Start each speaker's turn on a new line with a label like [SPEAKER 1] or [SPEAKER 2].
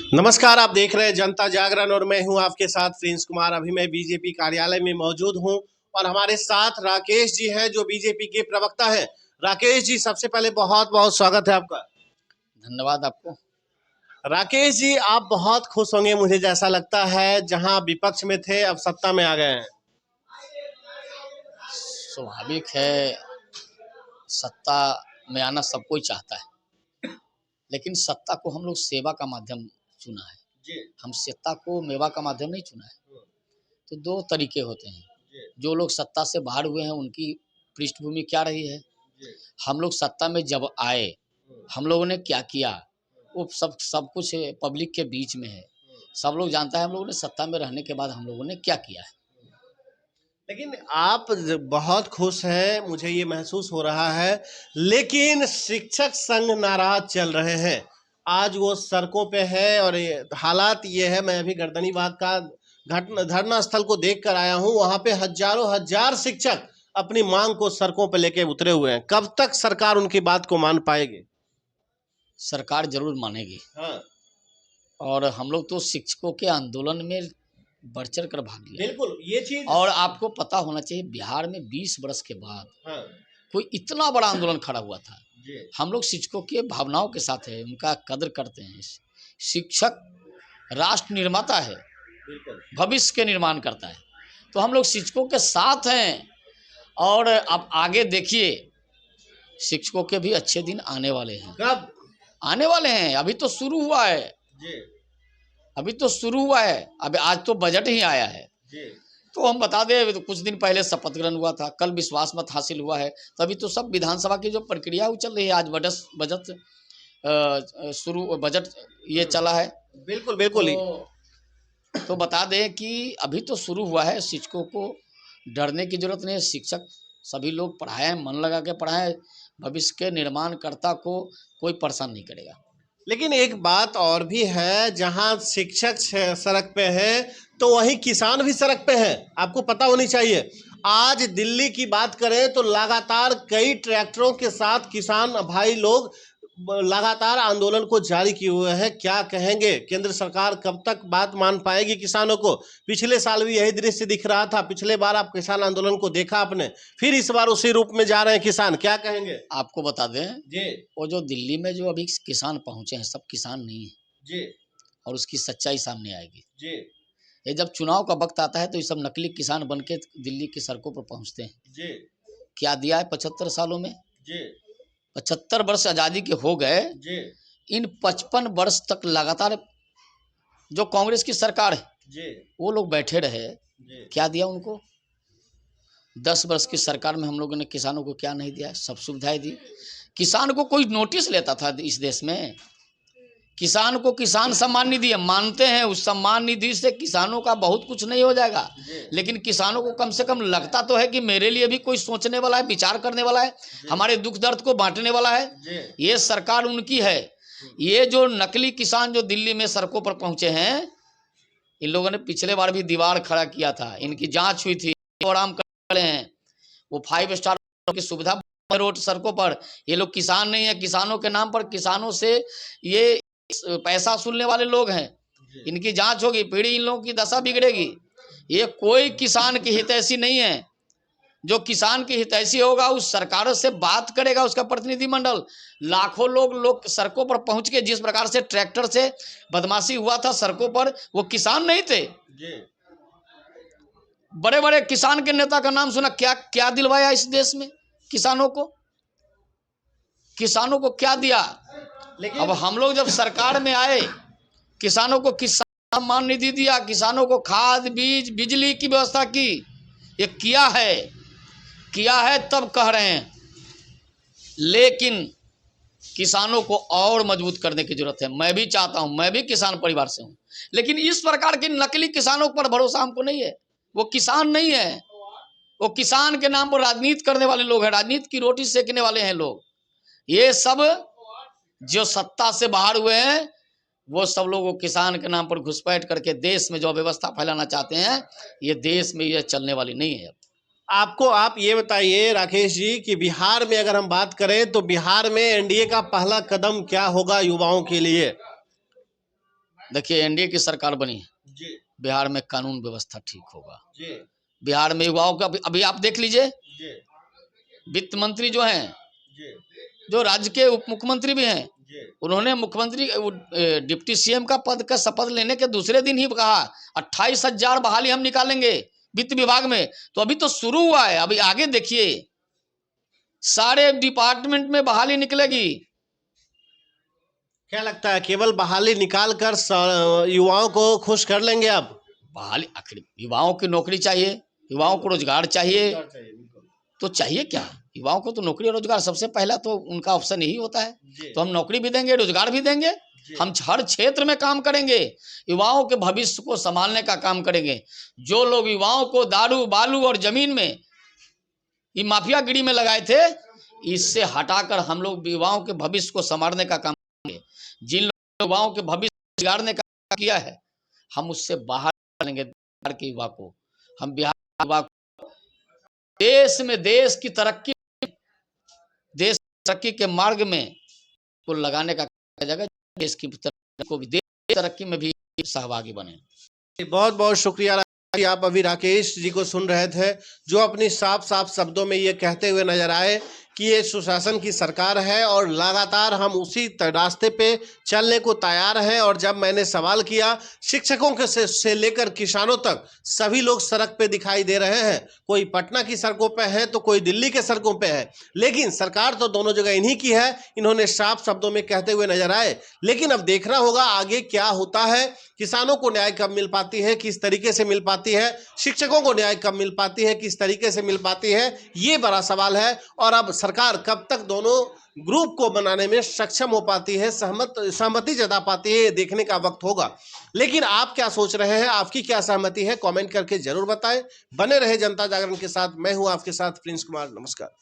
[SPEAKER 1] नमस्कार, आप देख रहे हैं जनता जागरण और मैं हूं आपके साथ प्रिंस कुमार। अभी मैं बीजेपी कार्यालय में मौजूद हूं और हमारे साथ राकेश जी हैं जो बीजेपी के प्रवक्ता हैं। राकेश जी, सबसे पहले बहुत बहुत स्वागत है आपका।
[SPEAKER 2] धन्यवाद आपको।
[SPEAKER 1] राकेश जी, आप बहुत खुश होंगे मुझे जैसा लगता है, जहां विपक्ष में थे अब सत्ता में आ गए हैं।
[SPEAKER 2] स्वाभाविक है, सत्ता में आना सब कोई चाहता है, लेकिन सत्ता को हम लोग सेवा का माध्यम चुना है। हम सत्ता को मेवा का माध्यम नहीं चुना है। तो दो तरीके होते हैं। जो लोग सत्ता से बाहर हुए हैं उनकी पृष्ठभूमि क्या रही है, हम लोग सत्ता में जब आए हम लोगों ने क्या किया, वो सब कुछ पब्लिक के बीच में है। सब लोग जानता है हम लोगों ने सत्ता में रहने के बाद हम लोगों ने क्या किया है।
[SPEAKER 1] लेकिन आप बहुत खुश हैं, मुझे ये महसूस हो रहा है, लेकिन शिक्षक संघ नाराज चल रहे हैं। आज वो सड़कों पे है और हालात ये है, मैं अभी गर्दनीबाग का धरना स्थल को देख कर आया हूँ। वहाँ पे हजारों हजार शिक्षक अपनी मांग को सड़कों पे लेके उतरे हुए हैं। कब तक सरकार उनकी बात को मान पाएगी?
[SPEAKER 2] सरकार जरूर मानेगी।
[SPEAKER 1] हाँ,
[SPEAKER 2] और हम लोग तो शिक्षकों के आंदोलन में बढ़ चढ़ कर भाग लिया।
[SPEAKER 1] बिल्कुल ये चीज।
[SPEAKER 2] और आपको पता होना चाहिए, बिहार में 20 वर्ष के बाद
[SPEAKER 1] हाँ,
[SPEAKER 2] कोई इतना बड़ा आंदोलन खड़ा हुआ था।
[SPEAKER 1] जी,
[SPEAKER 2] हम लोग शिक्षकों के भावनाओं के साथ है, उनका कदर करते हैं। शिक्षक राष्ट्र निर्माता है,
[SPEAKER 1] बिल्कुल।
[SPEAKER 2] भविष्य के निर्माण करता है, तो हम लोग शिक्षकों के साथ हैं। और अब आगे देखिए, शिक्षकों के भी अच्छे दिन आने वाले हैं।
[SPEAKER 1] कब?
[SPEAKER 2] आने वाले हैं, अभी तो शुरू हुआ है।
[SPEAKER 1] जी,
[SPEAKER 2] अभी तो शुरू हुआ है। अभी आज तो बजट ही आया है।
[SPEAKER 1] जी,
[SPEAKER 2] तो हम बता दें, तो कुछ दिन पहले शपथ ग्रहण हुआ था, कल विश्वास मत हासिल हुआ है। तभी तो सब विधानसभा की जो प्रक्रिया वो चल रही है। आज बजट बजट ये चला है।
[SPEAKER 1] बिल्कुल बिल्कुल।
[SPEAKER 2] तो बता दें कि अभी तो शुरू हुआ है। शिक्षकों को डरने की जरूरत नहीं है। शिक्षक सभी लोग पढ़ाएं, मन लगा के पढ़ाएं। भविष्य के निर्माणकर्ता को कोई परेशान नहीं करेगा।
[SPEAKER 1] लेकिन एक बात और भी है, जहां शिक्षक सड़क पे हैं तो वहीं किसान भी सड़क पे हैं। आपको पता होनी चाहिए। आज दिल्ली की बात करें तो लगातार कई ट्रैक्टरों के साथ किसान भाई लोग लगातार आंदोलन को जारी किए हुए हैं। क्या कहेंगे, केंद्र सरकार कब तक बात मान पाएगी किसानों को? पिछले साल भी यही दृश्य दिख रहा था। पिछले बार आप किसान आंदोलन को देखा आपने, फिर इस बार उसी रूप में जा रहे हैं किसान। क्या कहेंगे?
[SPEAKER 2] आपको बता दें
[SPEAKER 1] जी,
[SPEAKER 2] वो जो दिल्ली में जो अभी किसान पहुंचे हैं, सब किसान नहीं है
[SPEAKER 1] जी,
[SPEAKER 2] और उसकी सच्चाई सामने आएगी।
[SPEAKER 1] जी,
[SPEAKER 2] ये जब चुनाव का वक्त आता है तो ये सब नकली किसान बन के दिल्ली की सड़कों पर पहुंचते हैं।
[SPEAKER 1] जी,
[SPEAKER 2] क्या दिया है 75 सालों में?
[SPEAKER 1] जी,
[SPEAKER 2] 75 वर्ष आज़ादी के हो गए।
[SPEAKER 1] जी,
[SPEAKER 2] इन 55 वर्ष तक लगातार जो कांग्रेस की सरकार है,
[SPEAKER 1] जी,
[SPEAKER 2] वो लोग बैठे रहे।
[SPEAKER 1] जी,
[SPEAKER 2] क्या दिया उनको? 10 वर्ष की सरकार में हम लोगों ने किसानों को क्या नहीं दिया? सब सुविधाएं दी। किसान को कोई नोटिस लेता था इस देश में? किसान को किसान सम्मान निधि है, मानते हैं उस सम्मान निधि से किसानों का बहुत कुछ नहीं हो जाएगा, लेकिन किसानों को कम से कम लगता तो है कि मेरे लिए भी कोई सोचने वाला है, विचार करने वाला है, हमारे दुख दर्द को बांटने वाला है। ये सरकार उनकी है। ये जो नकली किसान जो दिल्ली में सड़कों पर पहुंचे हैं, इन लोगों ने पिछले बार भी दीवार खड़ा किया था, इनकी जांच हुई थी, आराम कर रहे हैं। वो 5 स्टार की सुविधा रोड सड़कों पर। ये लोग किसान नहीं है, किसानों के नाम पर किसानों से ये पैसा वसूलने वाले लोग हैं। इनकी जांच होगी, पीढ़ी इन लोगों की दशा बिगड़ेगी। ये कोई किसान की हितैषी नहीं है। जो किसान की हितैषी होगा उस सरकारों से बात करेगा, उसका प्रतिनिधिमंडल। लाखों लोग सड़कों पर पहुंच के जिस प्रकार से ट्रैक्टर से बदमाशी हुआ था सड़कों पर, वो किसान नहीं थे। बड़े बड़े किसान के नेता का नाम सुना, क्या क्या दिलवाया इस देश में किसानों को? किसानों को क्या दिया? लेकिन अब हम लोग जब सरकार में आए, किसानों को किसान सम्मान निधि दिया, किसानों को खाद बीज बिजली की व्यवस्था की। ये किया है तब कह रहे हैं, लेकिन किसानों को और मजबूत करने की जरूरत है। मैं भी चाहता हूं, मैं भी किसान परिवार से हूं, लेकिन इस प्रकार के नकली किसानों पर भरोसा हमको नहीं है। वो किसान नहीं है, वो किसान के नाम पर राजनीति करने वाले लोग हैं, राजनीति की रोटी सेकने वाले हैं लोग। ये सब जो सत्ता से बाहर हुए हैं, वो सब लोग किसान के नाम पर घुसपैठ करके देश में जो व्यवस्था फैलाना चाहते हैं, ये देश में ये चलने वाली नहीं है।
[SPEAKER 1] आप ये बताइए राकेश जी कि बिहार में अगर हम बात करें तो बिहार में एनडीए का पहला कदम क्या होगा युवाओं के लिए?
[SPEAKER 2] देखिए एनडीए की सरकार बनी है,
[SPEAKER 1] जी
[SPEAKER 2] बिहार में कानून व्यवस्था ठीक होगा।
[SPEAKER 1] जी
[SPEAKER 2] बिहार में युवाओं का अभी आप देख लीजिए,
[SPEAKER 1] जी
[SPEAKER 2] वित्त मंत्री जो हैं,
[SPEAKER 1] जी
[SPEAKER 2] जो राज्य के उप मुख्यमंत्री भी हैं,
[SPEAKER 1] जी
[SPEAKER 2] उन्होंने मुख्यमंत्री डिप्टी सीएम का पद का शपथ लेने के दूसरे दिन ही कहा 28,000 बहाली हम निकालेंगे वित्त विभाग में। तो अभी तो शुरू हुआ है, अभी आगे देखिए सारे डिपार्टमेंट में बहाली निकलेगी।
[SPEAKER 1] क्या लगता है केवल बहाली निकाल कर युवाओं को खुश कर लेंगे आप?
[SPEAKER 2] बहाली आखिर युवाओं की नौकरी चाहिए, युवाओं को रोजगार चाहिए, तो चाहिए क्या? युवाओं को तो नौकरी और रोजगार सबसे पहला तो उनका ऑप्शन यही होता है। तो हम नौकरी भी देंगे, रोजगार भी देंगे, हम हर क्षेत्र में काम करेंगे, युवाओं के भविष्य को संभालने का काम करेंगे। जो लोग युवाओं को दारू बालू और जमीन में ये माफियागिरी में लगाए थे, इससे हटाकर हम लोग युवाओं के भविष्य को संवारने का काम करेंगे। जिन लोग युवाओं के भविष्य बिगाड़ने का काम किया है, हम उससे बाहर निकालेंगे। बिहार के युवा को, हम बिहार के युवा को देश में देश की तरक्की के मार्ग में को लगाने का जगह देश की तरक्की को भी, देश तरक्की में भी सहभागी बने।
[SPEAKER 1] बहुत बहुत शुक्रिया। आप अभी राकेश जी को सुन रहे थे, जो अपनी साफ साफ शब्दों में ये कहते हुए नजर आए कि ये सुशासन की सरकार है और लगातार हम उसी रास्ते पे चलने को तैयार हैं। और जब मैंने सवाल किया, शिक्षकों के से लेकर किसानों तक सभी लोग सड़क पे दिखाई दे रहे हैं। कोई पटना की सड़कों पे है तो कोई दिल्ली के सड़कों पे है, लेकिन सरकार तो दोनों जगह इन्हीं की है। इन्होंने साफ शब्दों में कहते हुए नजर आए। लेकिन अब देखना होगा आगे क्या होता है। किसानों को न्याय कब मिल पाती है, किस तरीके से मिल पाती है, शिक्षकों को न्याय कब मिल पाती है, किस तरीके से मिल पाती है, ये बड़ा सवाल है। और अब सरकार कब तक दोनों ग्रुप को बनाने में सक्षम हो पाती है, सहमति जता पाती है, ये देखने का वक्त होगा। लेकिन आप क्या सोच रहे हैं, आपकी क्या सहमति है, कमेंट करके जरूर बताएं। बने रहे जनता जागरण के साथ। मैं हूं आपके साथ प्रिंस कुमार। नमस्कार।